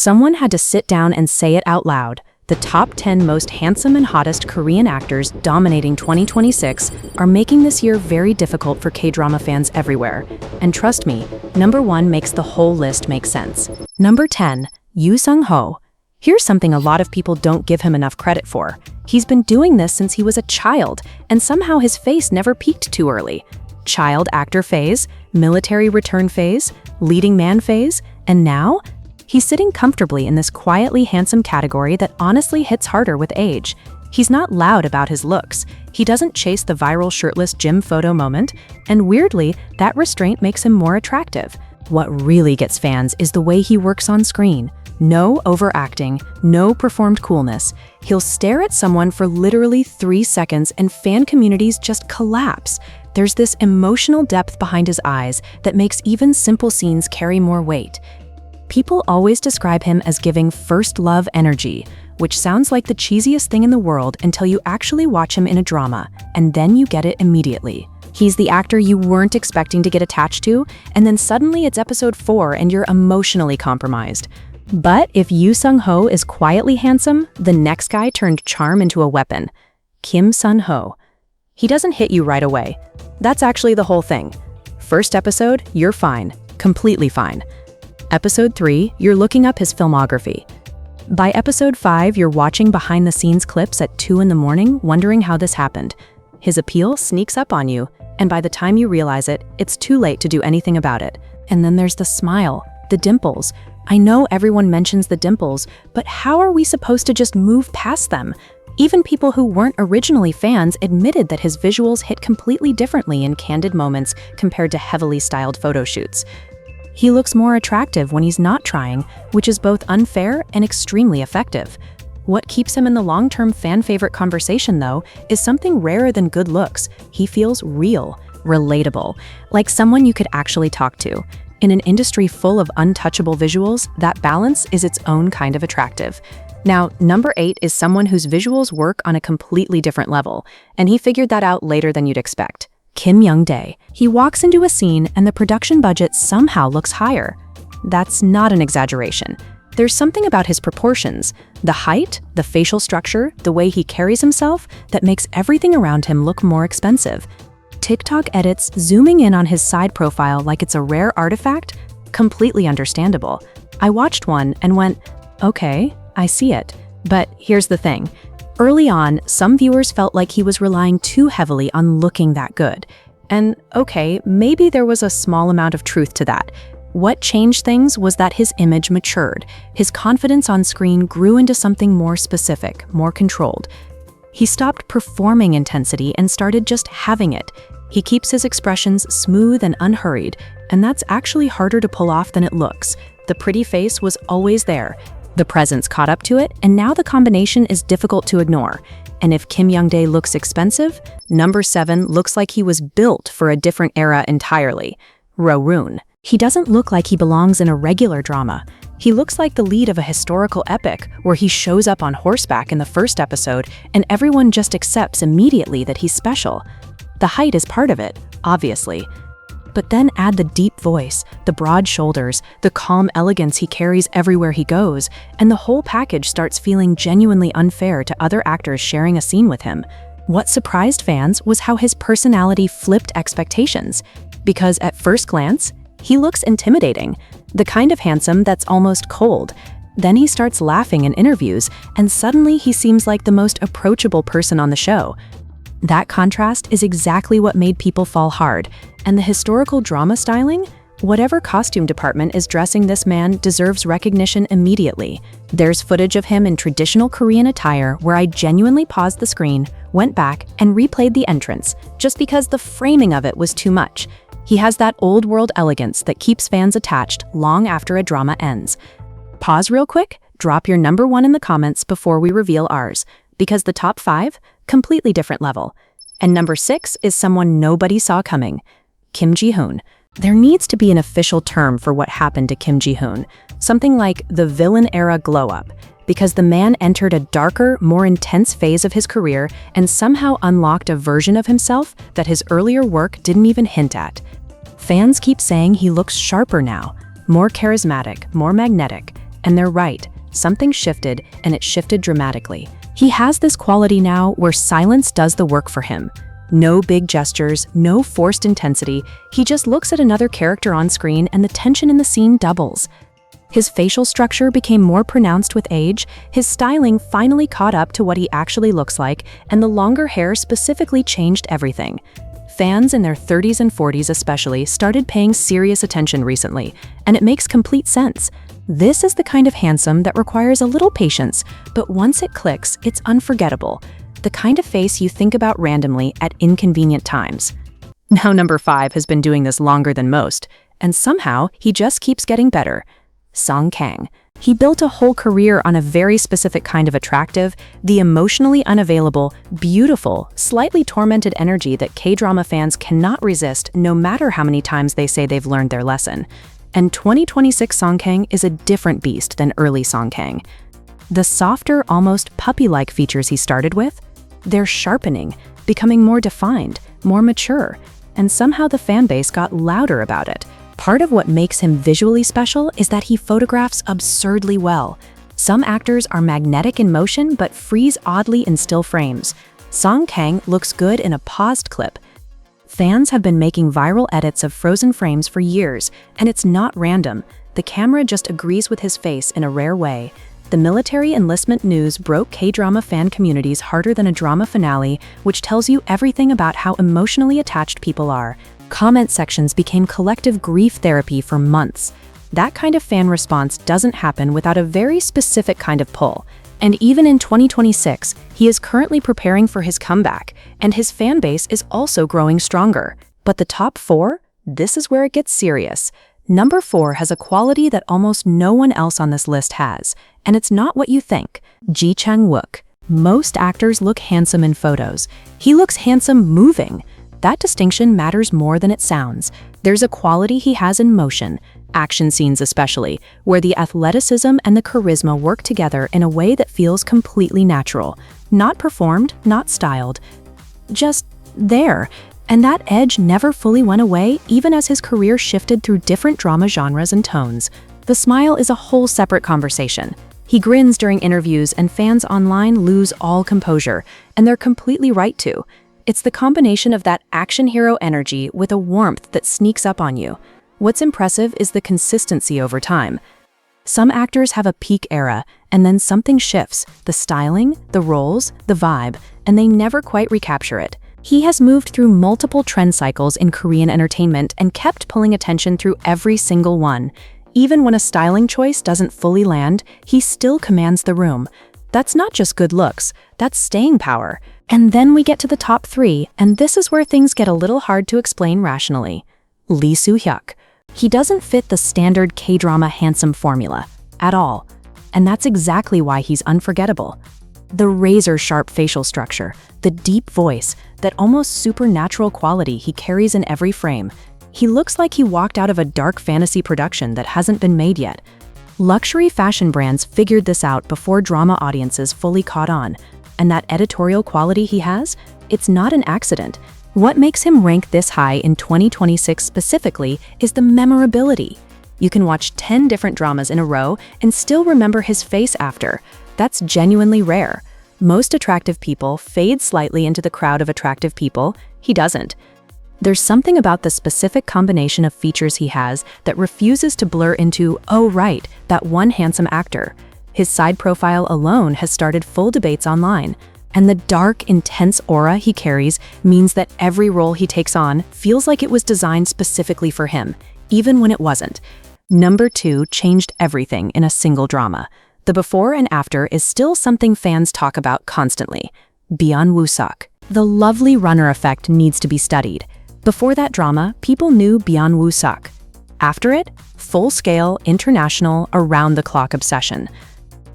Someone had to sit down and say it out loud. The top 10 most handsome and hottest Korean actors dominating 2026 are making this year very difficult for K-drama fans everywhere. And trust me, number 1 makes the whole list make sense. Number 10, Yoo Sung-ho. Here's something a lot of people don't give him enough credit for. He's been doing this since he was a child, and somehow his face never peaked too early. Child actor phase, military return phase, leading man phase, and now he's sitting comfortably in this quietly handsome category that honestly hits harder with age. He's not loud about his looks. He doesn't chase the viral shirtless gym photo moment, and weirdly, that restraint makes him more attractive. What really gets fans is the way he works on screen. No overacting, no performed coolness. He'll stare at someone for literally 3 seconds and fan communities just collapse. There's this emotional depth behind his eyes that makes even simple scenes carry more weight. People always describe him as giving first love energy, which sounds like the cheesiest thing in the world until you actually watch him in a drama, and then you get it immediately. He's the actor you weren't expecting to get attached to, and then suddenly it's episode 4 and you're emotionally compromised. But if Yoo Sung-ho is quietly handsome, the next guy turned charm into a weapon. Kim Sun-ho. He doesn't hit you right away. That's actually the whole thing. First episode, you're fine. Completely fine. Episode 3, you're looking up his filmography. By episode 5, you're watching behind-the-scenes clips at 2 in the morning, wondering how this happened. His appeal sneaks up on you, and by the time you realize it, it's too late to do anything about it. And then there's the smile, the dimples. I know everyone mentions the dimples, but how are we supposed to just move past them? Even people who weren't originally fans admitted that his visuals hit completely differently in candid moments compared to heavily styled photo shoots. He looks more attractive when he's not trying, which is both unfair and extremely effective. What keeps him in the long-term fan-favorite conversation, though, is something rarer than good looks. He feels real, relatable, like someone you could actually talk to. In an industry full of untouchable visuals, that balance is its own kind of attractive. Now, number 8 is someone whose visuals work on a completely different level, and he figured that out later than you'd expect. Kim Young-dae. He walks into a scene and the production budget somehow looks higher. That's not an exaggeration. There's something about his proportions, the height, the facial structure, the way he carries himself, that makes everything around him look more expensive. TikTok edits zooming in on his side profile like it's a rare artifact? Completely understandable. I watched one and went, okay, I see it. But here's the thing. Early on, some viewers felt like he was relying too heavily on looking that good. And okay, maybe there was a small amount of truth to that. What changed things was that his image matured. His confidence on screen grew into something more specific, more controlled. He stopped performing intensity and started just having it. He keeps his expressions smooth and unhurried, and that's actually harder to pull off than it looks. The pretty face was always there. The presence caught up to it, and now the combination is difficult to ignore. And if Kim Young-dae looks expensive, number 7 looks like he was built for a different era entirely. Rowoon. He doesn't look like he belongs in a regular drama. He looks like the lead of a historical epic where he shows up on horseback in the first episode and everyone just accepts immediately that he's special. The height is part of it, obviously. But then add the deep voice, the broad shoulders, the calm elegance he carries everywhere he goes, and the whole package starts feeling genuinely unfair to other actors sharing a scene with him. What surprised fans was how his personality flipped expectations. Because at first glance, he looks intimidating, the kind of handsome that's almost cold. Then he starts laughing in interviews, and suddenly he seems like the most approachable person on the show. That contrast is exactly what made people fall hard, and the historical drama styling? Whatever costume department is dressing this man deserves recognition immediately. There's footage of him in traditional Korean attire where I genuinely paused the screen, went back, and replayed the entrance, just because the framing of it was too much. He has that old-world elegance that keeps fans attached long after a drama ends. Pause real quick, drop your number 1 in the comments before we reveal ours, because the top 5, completely different level. And number 6 is someone nobody saw coming, Kim Ji-hoon. There needs to be an official term for what happened to Kim Ji-hoon, something like the villain-era glow-up, because the man entered a darker, more intense phase of his career and somehow unlocked a version of himself that his earlier work didn't even hint at. Fans keep saying he looks sharper now, more charismatic, more magnetic, And they're right. Something shifted, and it shifted dramatically. He has this quality now where silence does the work for him. No big gestures, no forced intensity. He just looks at another character on screen and the tension in the scene doubles. His facial structure became more pronounced with age, his styling finally caught up to what he actually looks like, and the longer hair specifically changed everything. Fans in their 30s and 40s especially started paying serious attention recently, and it makes complete sense. This is the kind of handsome that requires a little patience, but once it clicks, it's unforgettable. The kind of face you think about randomly at inconvenient times. Now number 5 has been doing this longer than most, and somehow he just keeps getting better. Song Kang. He built a whole career on a very specific kind of attractive, the emotionally unavailable, beautiful, slightly tormented energy that K-drama fans cannot resist no matter how many times they say they've learned their lesson. And 2026 Song Kang is a different beast than early Song Kang. The softer, almost puppy-like features he started with, they're sharpening, becoming more defined, more mature, and somehow the fanbase got louder about it. Part of what makes him visually special is that he photographs absurdly well. Some actors are magnetic in motion but freeze oddly in still frames. Song Kang looks good in a paused clip. Fans have been making viral edits of frozen frames for years, and it's not random. The camera just agrees with his face in a rare way. The military enlistment news broke K-drama fan communities harder than a drama finale, which tells you everything about how emotionally attached people are. Comment sections became collective grief therapy for months. That kind of fan response doesn't happen without a very specific kind of pull. And even in 2026, he is currently preparing for his comeback, and his fan base is also growing stronger. But the top 4? This is where it gets serious. Number 4 has a quality that almost no one else on this list has, and it's not what you think. Ji Chang-wook. Most actors look handsome in photos. He looks handsome moving. That distinction matters more than it sounds. There's a quality he has in motion, action scenes especially, where the athleticism and the charisma work together in a way that feels completely natural. Not performed, not styled. Just there. And that edge never fully went away, even as his career shifted through different drama genres and tones. The smile is a whole separate conversation. He grins during interviews, and fans online lose all composure, and they're completely right to. It's the combination of that action hero energy with a warmth that sneaks up on you. What's impressive is the consistency over time. Some actors have a peak era, and then something shifts, the styling, the roles, the vibe, and they never quite recapture it. He has moved through multiple trend cycles in Korean entertainment and kept pulling attention through every single one. Even when a styling choice doesn't fully land, he still commands the room. That's not just good looks, that's staying power. And then we get to the top 3, and this is where things get a little hard to explain rationally. Lee Soo-hyuk. He doesn't fit the standard K-drama handsome formula at all, and that's exactly why he's unforgettable. The razor-sharp facial structure, the deep voice, that almost supernatural quality he carries in every frame. He looks like he walked out of a dark fantasy production that hasn't been made yet. Luxury fashion brands figured this out before drama audiences fully caught on. And that editorial quality he has, it's not an accident. What makes him rank this high in 2026 specifically is the memorability. You can watch 10 different dramas in a row and still remember his face after. That's genuinely rare. Most attractive people fade slightly into the crowd of attractive people. He doesn't. There's something about the specific combination of features he has that refuses to blur into, oh right, that one handsome actor. His side profile alone has started full debates online. And the dark, intense aura he carries means that every role he takes on feels like it was designed specifically for him, even when it wasn't. Number 2 changed everything in a single drama. The before and after is still something fans talk about constantly. Byun Woo-suk. The lovely runner effect needs to be studied. Before that drama, people knew Byun Woo-suk. After it, full-scale, international, around-the-clock obsession.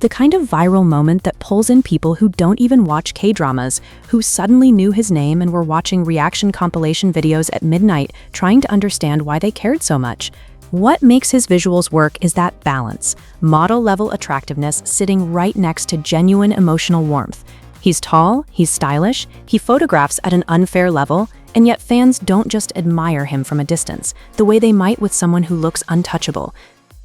The kind of viral moment that pulls in people who don't even watch K-dramas, who suddenly knew his name and were watching reaction compilation videos at midnight trying to understand why they cared so much. What makes his visuals work is that balance, model-level attractiveness sitting right next to genuine emotional warmth. He's tall, he's stylish, he photographs at an unfair level, and yet fans don't just admire him from a distance, the way they might with someone who looks untouchable.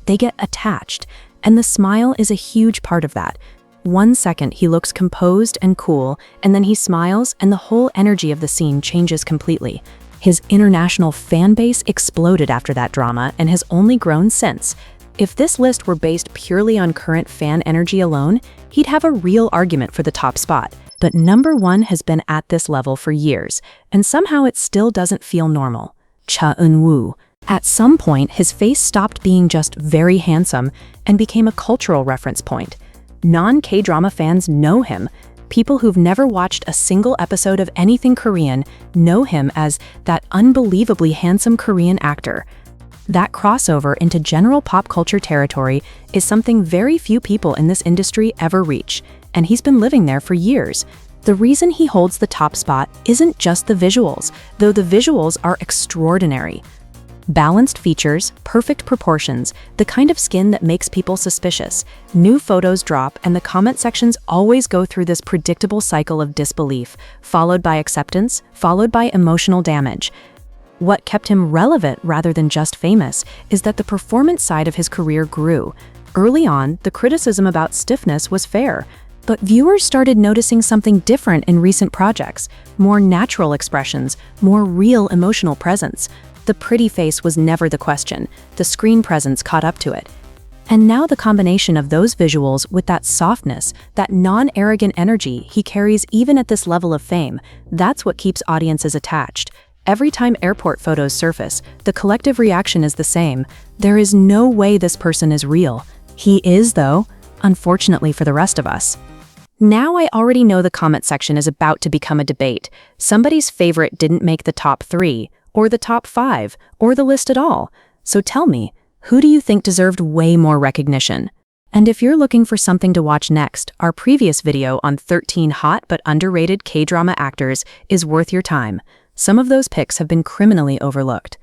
They get attached. And the smile is a huge part of that. 1 second he looks composed and cool, and then he smiles and the whole energy of the scene changes completely. His international fan base exploded after that drama and has only grown since. If this list were based purely on current fan energy alone, he'd have a real argument for the top spot. But number 1 has been at this level for years, and somehow it still doesn't feel normal. Cha Eun-woo. At some point, his face stopped being just very handsome and became a cultural reference point. Non-K-drama fans know him. People who've never watched a single episode of anything Korean know him as that unbelievably handsome Korean actor. That crossover into general pop culture territory is something very few people in this industry ever reach, and he's been living there for years. The reason he holds the top spot isn't just the visuals, though the visuals are extraordinary. Balanced features, perfect proportions, the kind of skin that makes people suspicious. New photos drop and the comment sections always go through this predictable cycle of disbelief, followed by acceptance, followed by emotional damage. What kept him relevant rather than just famous is that the performance side of his career grew. Early on, the criticism about stiffness was fair, but viewers started noticing something different in recent projects, more natural expressions, more real emotional presence. The pretty face was never the question, the screen presence caught up to it. And now the combination of those visuals with that softness, that non-arrogant energy he carries even at this level of fame, that's what keeps audiences attached. Every time airport photos surface, the collective reaction is the same. There is no way this person is real. He is, though, unfortunately for the rest of us. Now I already know the comment section is about to become a debate. Somebody's favorite didn't make the top 3, or the top 5, or the list at all. So tell me, who do you think deserved way more recognition? And if you're looking for something to watch next, our previous video on 13 hot but underrated K-drama actors is worth your time. Some of those picks have been criminally overlooked.